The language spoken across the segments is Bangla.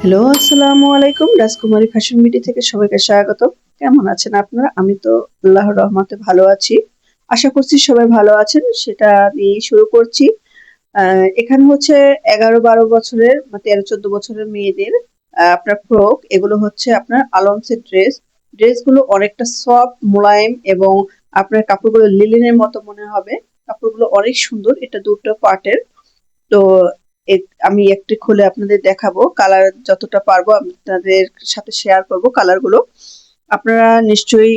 হ্যালো, আসসালামু আলাইকুম। রাজকুমারী ফ্যাশন বিডি থেকে সবাইকে স্বাগত। কেমন আছেন আপনারা? আমি তো আল্লাহর রহমতে ভালো আছি। আশা করছি সবাই ভালো আছেন। সেটা দিয়েই শুরু করছি। এখানে হচ্ছে ১১-১২ বছরের বা ১৩-১৪ বছরের মেয়েদের আপনার ফ্রক, এগুলো হচ্ছে আপনার আলমসের ড্রেস। ড্রেসগুলো অনেকটা সফট, মোলায়েম এবং আপনার কাপড়গুলো লিনেনের মতো মনে হবে। কাপড়গুলো অনেক সুন্দর। এটা দুটো পার্টের। তো আমি একটি খুলে আপনাদের দেখাবো, কালার যতটা পারবো আপনাদের সাথে শেয়ার করব কালারগুলো। আপনারা নিশ্চয়ই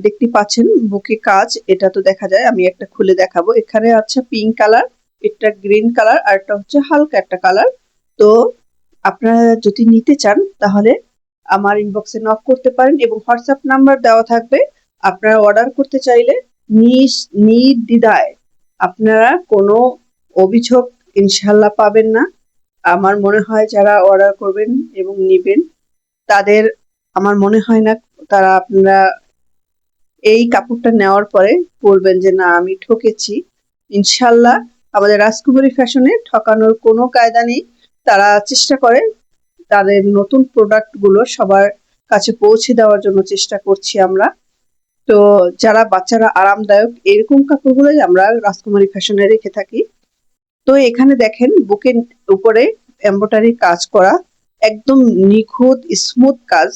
দেখতে পাচ্ছেন বুকে কাজ, এটা তো দেখা যায়। আমি একটা খুলে দেখাবো। এখানে আছে পিঙ্ক কালার, একটা গ্রিন কালার, আর একটা হচ্ছে হালকা একটা কালার। তো আপনারা যদি নিতে চান তাহলে আমার ইনবক্সে নক করতে পারেন এবং হোয়াটসঅ্যাপ নাম্বার দেওয়া থাকবে। আপনারা অর্ডার করতে চাইলে নির্দ্বিধায় আপনারা কোনো অভিযোগ ইনশাল্লাহ পাবেন না। আমার মনে হয় যারা অর্ডার করবেন এবং নিবেন তাদের, আমার মনে হয় না তারা আপনারা এই কাপড়টা নেওয়ার পরে বলবেন যে না আমি ঠকেছি। ইনশাল্লাহ আমাদের রাজকুমারী ফ্যাশনে ঠকানোর কোনো কায়দা নেই। তারা চেষ্টা করে তাদের নতুন প্রোডাক্ট গুলো সবার কাছে পৌঁছে দেওয়ার জন্য চেষ্টা করছি আমরা। তো যারা বাচ্চারা আরামদায়ক এরকম কাপড়গুলোই আমরা রাজকুমারী ফ্যাশনে রেখে থাকি। তো এখানে দেখেন বুকের উপরে এমব্রয়ডারি কাজ করা, একদম নিখুঁত স্মুথ কাজ।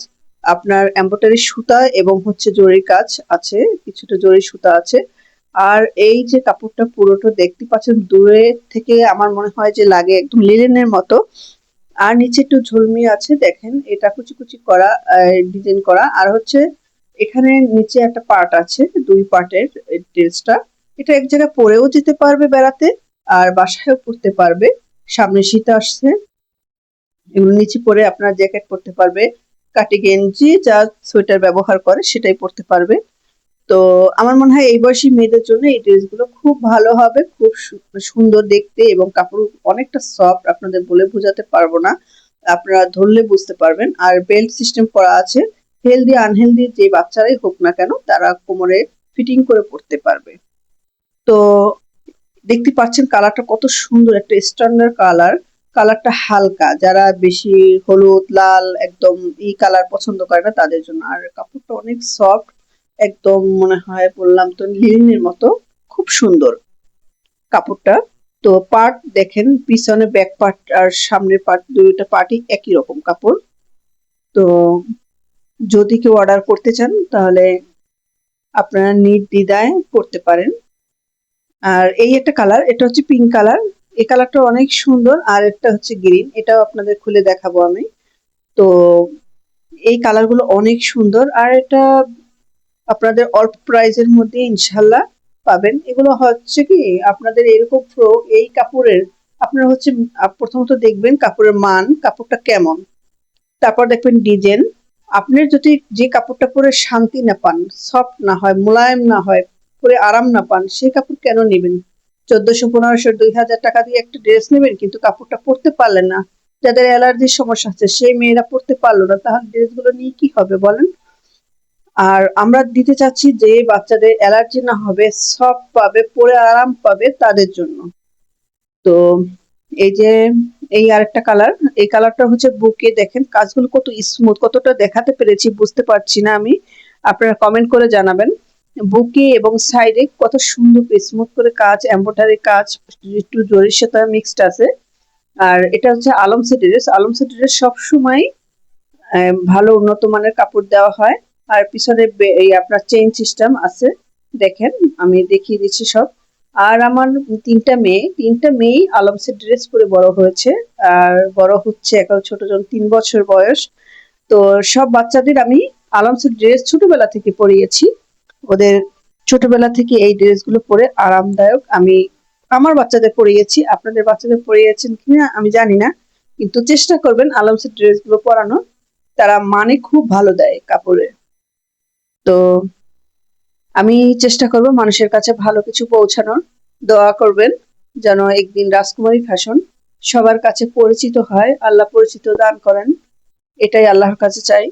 আপনার এমব্রয়ডারি সুতা এবং হচ্ছে জরি কাজ আছে, কিছুটা জরি সুতা আছে। আর এই যে কাপড়টা পুরোটা দেখতে পাচ্ছেন দূরে থেকে আমার মনে হয় যে লাগে একদম লিনেনের মতো। আর নিচে একটু ঝুলমি আছে, দেখেন এটা কুচি কুচি করা ডিজাইন করা। আর হচ্ছে এখানে নিচে একটা পার্ট আছে, দুই পার্টের ড্রেসটা। এটা এক জায়গায় পরেও যেতে পারবে বেড়াতে, আর বাসায়ও পরতে পারবে। সামনে শীত আসছে, এগুলো নিচে পরে আপনার জ্যাকেট পরতে পারবে, কাটি গেঞ্জি যা সোয়েটার ব্যবহার করে সেটাই পরতে পারবে। তো আমার মনে হয় এই বয়সী মেয়েদের জন্য এই ড্রেসগুলো খুব ভালো হবে, খুব সুন্দর দেখতে এবং কাপড় অনেকটা সফট, আপনাদের বলে বোঝাতে পারবো না, আপনারা ধরলে বুঝতে পারবেন। আর বেল্ট সিস্টেম করা আছে, হেলদি আনহেলদি যে বাচ্চারাই হোক না কেন তারা কোমরে ফিটিং করে পড়তে পারবে। তো দেখতে পাচ্ছেন কালারটা কত সুন্দর, একটা স্ট্যান্ডার্ড কালার। কালারটা হালকা, যারা বেশি হলুদ লাল একদম এই কালার পছন্দ করে না তাদের জন্য। আর কাপড়টা অনেক সফট, একদম মনে হয় বললাম তো লিনেনের মতো, খুব সুন্দর কাপড়টা। তো পার্ট দেখেন, পিছনে ব্যাক পার্ট আর সামনের পার্ট, দুইটা পার্টই একই রকম কাপড়। তো যদি কেউ অর্ডার করতে চান তাহলে আপনারা নির্দ্বিধায় করতে পারেন। আর এই একটা কালার, এটা হচ্ছে পিঙ্ক কালার। এই কালারটা অনেক সুন্দর। আর একটা হচ্ছে গ্রিন, এটাও আপনাদের খুলে দেখাবো আমি। তো এই কালারগুলো অনেক সুন্দর। আর এটা আপনাদের অল্প প্রাইজের মধ্যে ইনশাল্লাহ পাবেন। এগুলো হচ্ছে কি আপনাদের এরকম ফ্রক এই কাপড়ের, আপনারা হচ্ছে প্রথমত দেখবেন কাপড়ের মান, কাপড়টা কেমন। তারপর দেখবেন ডিজাইন। আপনার যদি যে কাপড়টা পরে শান্তি না পান, সফট না হয়, মোলায়েম না হয়, পরে আরাম না পান, সেই কাপড় কেন নেবেন? ১৪০০, ১৫০০, ২০০০ টাকা দিয়ে একটা ড্রেস নেবেন কিন্তু কাপড়টা পরতে পারলেন না, যাদের অ্যালার্জির সমস্যা আছে সেই মেয়েরা পরতে পারলো না, তাহলে ড্রেসগুলো নিয়ে কি হবে বলেন? আর আমরা দিতে চাচ্ছি যে বাচ্চাদের অ্যালার্জি না হবে, সফট পাবে, পরে আরাম পাবে তাদের জন্য। তো এই যে এই আরেকটা কালার, এই কালারটা হচ্ছে বুকে দেখেন কাজগুলো কত স্মুথ, কতটা দেখাতে পেরেছি বুঝতে পারছি না আমি, আপনারা কমেন্ট করে জানাবেন। বুকে এবং সাইডে কত সুন্দর স্মুথ করে কাজ, এমব্রয়ডারি কাজ, একটু জরির সাথে মিক্সড আছে। আর এটা হচ্ছে আলমসের ড্রেস। আলমসের ড্রেস সবসময় ভালো উন্নত মানের কাপড় দেওয়া হয়। আর পিছনে এই আপনার চেইন সিস্টেম আছে, দেখেন আমি দেখিয়ে দিচ্ছি সব। আর আমার তিনটা মেয়ে আলমসের ড্রেস পরে বড় হয়েছে। আর বড় হচ্ছে, এখন ছোট জন 3 বছর বয়স। তো সব বাচ্চাদের আমি আলমসের ড্রেস ছোটবেলা থেকে পরিয়েছি। ওদের ছোটবেলা থেকে এই ড্রেসগুলো পরে আরামদায়ক আমি আমার বাচ্চাদের পরিয়েছি। আপনাদের বাচ্চাদের পরিয়েছেন কিনা আমি জানি না, কিন্তু চেষ্টা করবেন আলমসের ড্রেসগুলো পরানো। তারা মানে খুব ভালো দেয় কাপড়ে। তো আমি চেষ্টা করব মানুষের কাছে ভালো কিছু পৌঁছানোর। দোয়া করবেন যেন একদিন রাজকুমারী ফ্যাশন সবার কাছে পরিচিত হয়, আল্লাহ পরিচিত দান করেন, এটাই আল্লাহর কাছে চাই।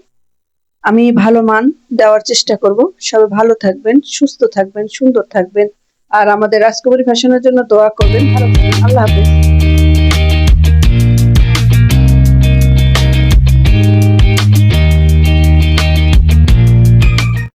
আমি ভালো মান দেওয়ার চেষ্টা করব। সবাই ভালো থাকবেন, সুস্থ থাকবেন, সুন্দর থাকবেন। আর আমাদের রাজকুমারী ফ্যাশনের জন্য দোয়া করবেন। ভালো থাকবেন, আল্লাহ হাফেজ।